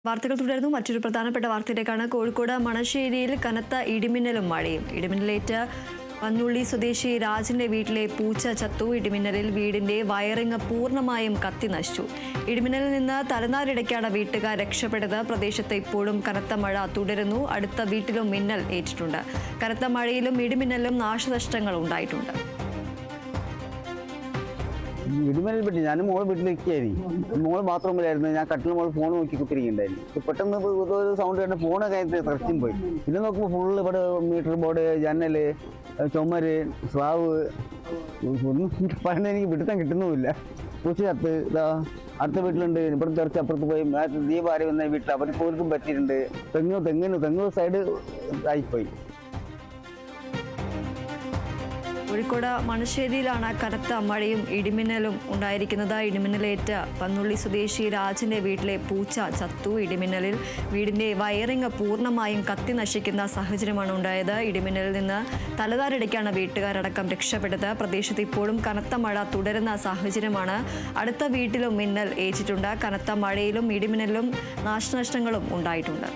വാർത്തകൾ തുടരുന്നു. മറ്റൊരു പ്രധാനപ്പെട്ട വാർത്തയിലേക്കാണ്. കോഴിക്കോട് മണശ്ശേരിയിൽ കനത്ത ഇടിമിന്നലും മഴയും. ഇടിമിന്നലേറ്റ് പന്നുള്ളി സ്വദേശി രാജിന്റെ വീട്ടിലെ പൂച്ച ചത്തു. ഇടിമിന്നലിൽ വീടിന്റെ വയറിംഗ് പൂർണ്ണമായും കത്തി നശിച്ചു. ഇടിമിന്നലിൽ നിന്ന് തലനാരിടയ്ക്കാണ് വീട്ടുകാർ രക്ഷപ്പെട്ടത്. പ്രദേശത്ത് ഇപ്പോഴും കനത്ത മഴ തുടരുന്നു. അടുത്ത വീട്ടിലും മിന്നൽ ഏറ്റിട്ടുണ്ട്. കനത്ത മഴയിലും ഇടിമിന്നലിലും നാശനഷ്ടങ്ങൾ ഉണ്ടായിട്ടുണ്ട്. ഇടിമിന്നൽ പറ്റി ഞാൻ മോള് വീട്ടിലിരിക്കുകയായിരുന്നു. മോള് ബാത്റൂമിലായിരുന്നു. ഞാൻ കട്ടിൽ മോള് ഫോൺ നോക്കി കുത്തിരിക്കുന്നുണ്ടായിരുന്നു. പെട്ടെന്ന് ഒരു സൗണ്ട് കണ്ട് ഫോണ് കഴിഞ്ഞ് തറച്ചും പോയി. പിന്നെ നോക്കുമ്പോൾ ഫുള്ള് ഇവിടെ മീറ്റർ ബോർഡ്, ജനല്, ചുമര്, സ്ലാവ് ഒന്നും പറഞ്ഞ എനിക്ക് പിടുത്തം കിട്ടുന്നുമില്ല. പൂച്ച ചത്ത് ഇതാ അടുത്ത വീട്ടിലുണ്ട്. ഇവിടെ തെറിച്ച് അപ്പുറത്ത് പോയി ദീപാരി വന്ന വീട്ടിൽ അവർക്ക് പോലും പറ്റിയിട്ടുണ്ട്. തെങ്ങ് സൈഡ് ആയിപ്പോയി. കോഴിക്കോട് മണശ്ശേരിയിലാണ് കനത്ത മഴയും ഇടിമിന്നലും ഉണ്ടായിരിക്കുന്നത്. ഇടിമിന്നലേറ്റ് പന്നുള്ളി സ്വദേശി രാജിന്റെ വീട്ടിലെ പൂച്ച ചത്തു. ഇടിമിന്നലിൽ വീടിന്റെ വയറിംഗ് പൂർണ്ണമായും കത്തി നശിക്കുന്ന സാഹചര്യമാണ് ഉണ്ടായത്. ഇടിമിന്നലിൽ നിന്ന് തലതാരിടയ്ക്കാണ് വീട്ടുകാരടക്കം രക്ഷപ്പെട്ടത്. പ്രദേശത്ത് ഇപ്പോഴും കനത്ത മഴ തുടരുന്ന സാഹചര്യമാണ്. അടുത്ത വീട്ടിലും മിന്നൽ ഏറ്റിട്ടുണ്ട്. കനത്ത മഴയിലും ഇടിമിന്നലിലും നാശനഷ്ടങ്ങളും ഉണ്ടായിട്ടുണ്ട്.